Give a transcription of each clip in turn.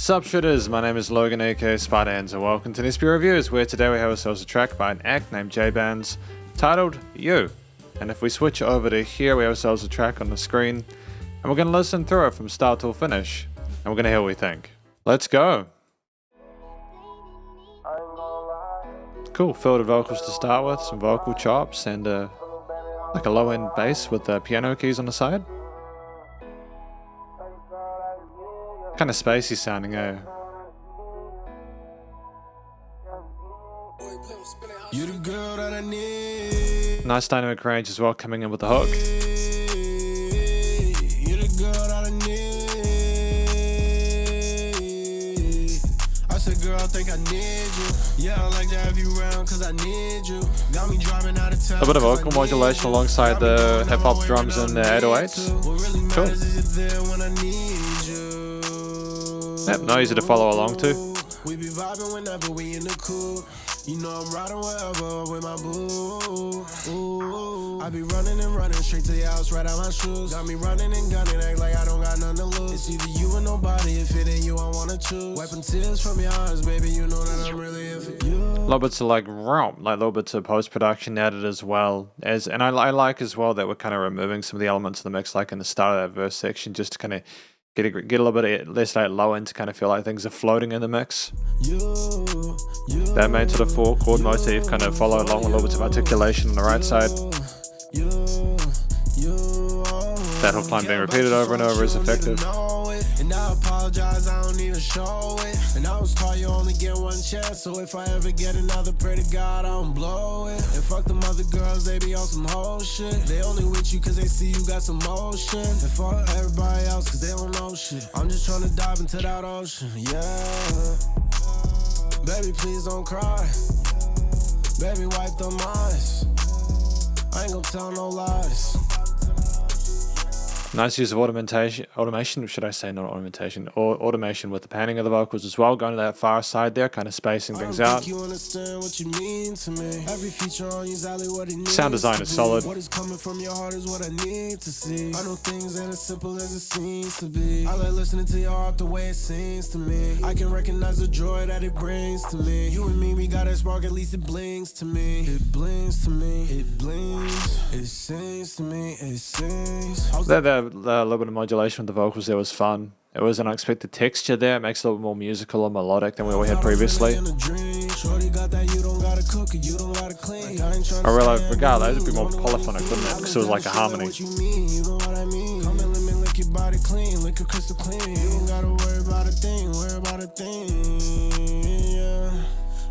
Sup Shredders, my name is Logan aka Spiderhands and welcome to SP Reviews, where today we have ourselves a track by an act named J Bandz titled You. And if we switch over to here, we have ourselves a track on the screen and we're going to listen through it from start till finish and we're going to hear what we think. Let's go! Cool, filtered vocals to start with, some vocal chops and like a low end bass with the piano keys on the side. Kind of spacey sounding, eh? You the girl that I need. Nice dynamic range as well, coming in with the hook. You the girl that I need. I said, girl, I think I need you. Yeah, I like to have you around cause I need you. Got me driving out of town. A bit of vocal modulation alongside the hip hop drums and the 808s. Cool. Yep, not easy to follow along to. We be vibing whenever we in the cool. You know I'm riding wherever with my boo. Ooh. I be running and running straight to your house, right out my shoes. Got me running and gunning, act like I don't got nothing to lose. It's either you or nobody, if it ain't you, I wanna choose. Wiping tears from your eyes, baby, you know that I'm really here for you. Little bits of like little bits of post-production added as well. And I like as well that we're kind of removing some of the elements of the mix, like in the start of that verse section, just to kind of get a little bit less like low end to kind of feel like things are floating in the mix. That main sort of 4-chord motif kind of follow along with a little bit of articulation on the right side. That hook line being repeated over and over is effective. And I apologize, I don't even show it. And I was taught you only get one chance, so if I ever get another, pray to God I don't blow it. And fuck them other girls, they be on some whole shit. They only with you cause they see you got some motion. And fuck everybody else cause they don't know shit. I'm just trying to dive into that ocean, yeah. Baby, please don't cry. Baby, wipe them eyes. I ain't gonna tell no lies. Nice use of automation, should I say, not automation, or automation with the panning of the vocals as well, going to that far side there, kind of spacing things out. Sound design is solid. What is coming from your heart is what I need to see. I know things ain't as simple as it seems to be. I like listening to your heart the way it seems to me. I can recognize the joy that it brings to me. You and me, we got that spark, at least it blings to me. It blings to me, it blings. It sings to me, it sings. A little bit of modulation with the vocals there was fun. It was an unexpected texture there. It makes it a little bit more musical and melodic than what we had previously. I realized regardless, it'd be more polyphonic, wouldn't it? Because it was like a harmony.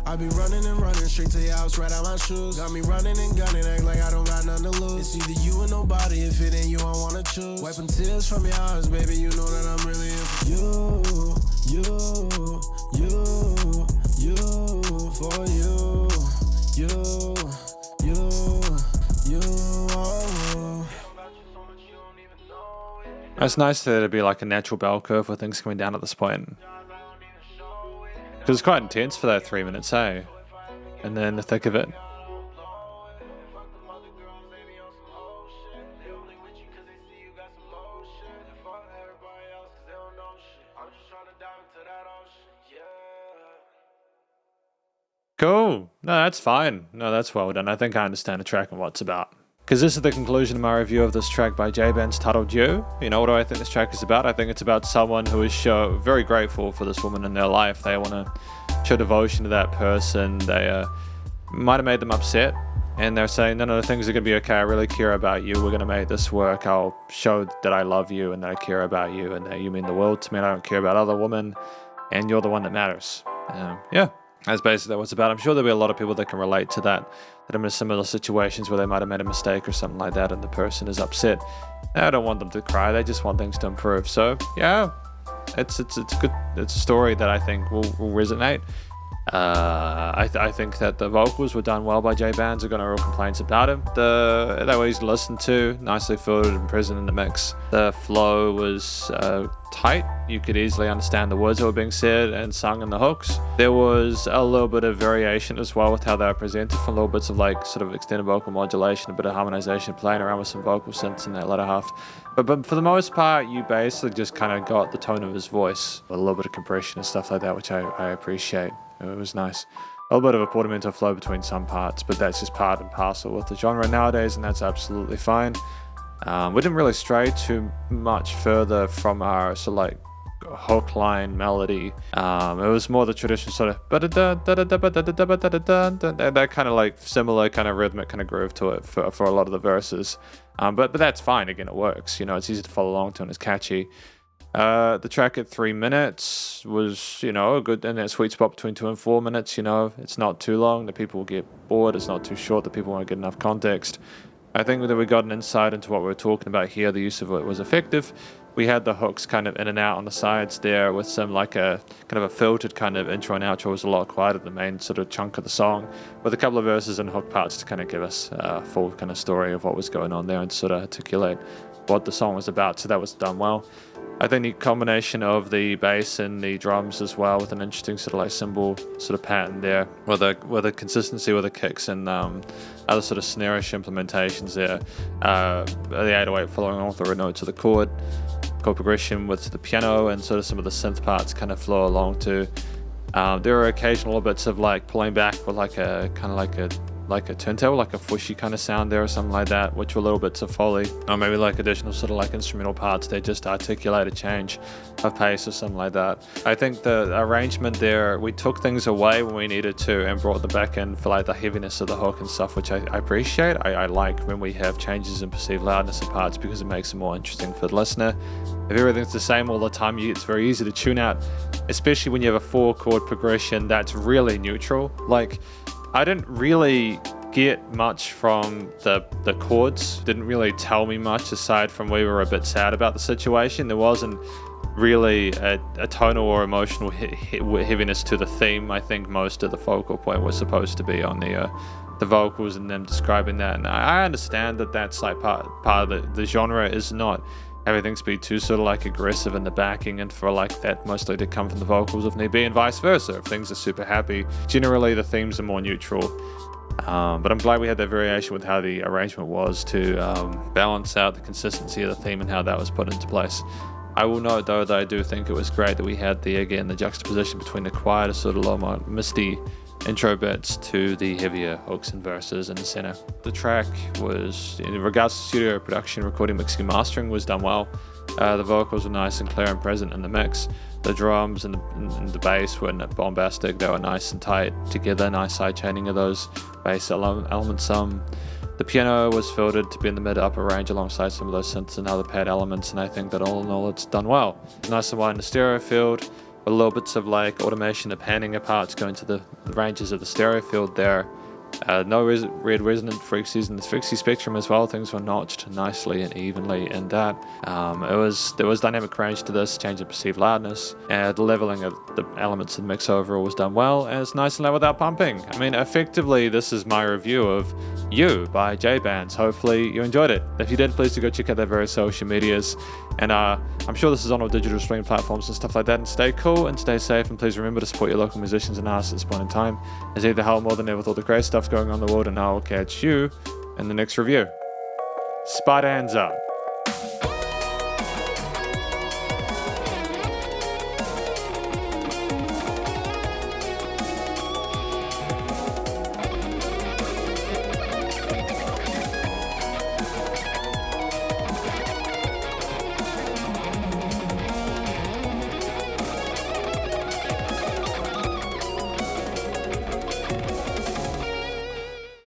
I be running and running straight to your house, right out my shoes. Got me running and gunning, act like I don't got nothing to lose. It's either you or nobody, if it ain't you, I wanna choose. Wiping tears from your eyes, baby, you know that I'm really here for you. For you. It's nice that it'd be like a natural bell curve with things coming down at this point. Because it's quite intense for that 3 minutes, eh? And then the thick of it. Cool. No, that's fine. No, that's well done. I think I understand the track and what it's about. Because this is the conclusion of my review of this track by J Bandz titled You. You know, what do I think this track is about? I think it's about someone who is very grateful for this woman in their life. They want to show devotion to that person. They might have made them upset. And they're saying, no, things are going to be okay. I really care about you. We're going to make this work. I'll show that I love you and that I care about you and that you mean the world to me and I don't care about other women. And you're the one that matters. Yeah. That's basically what it's about. I'm sure there'll be a lot of people that can relate to that are in similar situations where they might have made a mistake or something like that and the person is upset. I don't want them to cry, they just want things to improve. So yeah, it's good. It's a story that I think will resonate. I think that the vocals were done well by J Bandz. I've got no real complaints about him. They were easy to listen to, nicely filtered and present in the mix. The flow was tight. You could easily understand the words that were being said and sung in the hooks. There was a little bit of variation as well with how they were presented, from little bits of like sort of extended vocal modulation, a bit of harmonization, playing around with some vocal synths in that latter half. But for the most part, you basically just kind of got the tone of his voice, with a little bit of compression and stuff like that, which I appreciate. It was nice. A little bit of a portamento flow between some parts, but that's just part and parcel with the genre nowadays, and that's absolutely fine. We didn't really stray too much further from our sort of like hook line melody. It was more the traditional sort of that kind of like similar kind of rhythmic kind of groove to it for a lot of the verses. But that's fine. Again, it works. You know, it's easy to follow along to and it's catchy. The track at 3 minutes was, you know, a good in that sweet spot between 2 and 4 minutes. You know, it's not too long that people will get bored. It's not too short that people won't get enough context. I think that we got an insight into what we were talking about here. The use of it was effective. We had the hooks kind of in and out on the sides there with some like a kind of a filtered kind of intro and outro. Was a lot quieter than the main sort of chunk of the song, with a couple of verses and hook parts to kind of give us a full kind of story of what was going on there and sort of articulate what the song was about. So that was done well. I think the combination of the bass and the drums as well, with an interesting sort of like cymbal sort of pattern there, with a consistency with the kicks and other sort of snare-ish implementations there. The 808 following on with the notes of the chord progression with the piano, and sort of some of the synth parts kind of flow along too. There are occasional bits of like pulling back with like a kind of like a turntable, like a fushy kind of sound there or something like that, which were little bits of Foley, or maybe like additional sort of like instrumental parts that just articulate a change of pace or something like that. I think the arrangement there, we took things away when we needed to and brought them back in for like the heaviness of the hook and stuff, which I appreciate. I like when we have changes in perceived loudness of parts, because it makes it more interesting for the listener. If everything's the same all the time, it's very easy to tune out, especially when you have a 4-chord progression that's really neutral. Like, I didn't really get much from the chords. Didn't really tell me much, aside from we were a bit sad about the situation. There wasn't really a tonal or emotional heaviness to the theme. I think most of the focal point was supposed to be on the vocals and them describing that. And I understand that that's like part of the genre is not everything to be too sort of like aggressive in the backing, and for like that mostly to come from the vocals if need be, and vice versa. If things are super happy, generally the themes are more neutral. But I'm glad we had that variation with how the arrangement was to balance out the consistency of the theme and how that was put into place. I will note though that I do think it was great that we had the juxtaposition between the quieter sort of low misty intro bits to the heavier hooks and verses in the center. The track was, in regards to studio production, recording, mixing, and mastering, was done well. The vocals were nice and clear and present in the mix. The drums and the bass were bombastic. They were nice and tight together, nice side chaining of those bass elements. The piano was filtered to be in the mid-upper range alongside some of those synths and other pad elements, and I think that all in all it's done well. Nice and wide in the stereo field, with little bits of like automation of panning of parts going to the ranges of the stereo field there. No red resonant frequencies in the frequency spectrum as well. Things were notched nicely and evenly in that. There was dynamic range to this, change in perceived loudness, and the leveling of the elements of the mix overall was done well, and it's nice and loud without pumping. I mean, effectively, this is my review of You by J Bandz. Hopefully you enjoyed it. If you did, please do go check out their various social medias, and I'm sure this is on all digital streaming platforms and stuff like that. And stay cool and stay safe, and please remember to support your local musicians and artists at this point in time, as they help more than ever with all the great stuff going on in the world. And I will catch you in the next review. Spiderhands Out.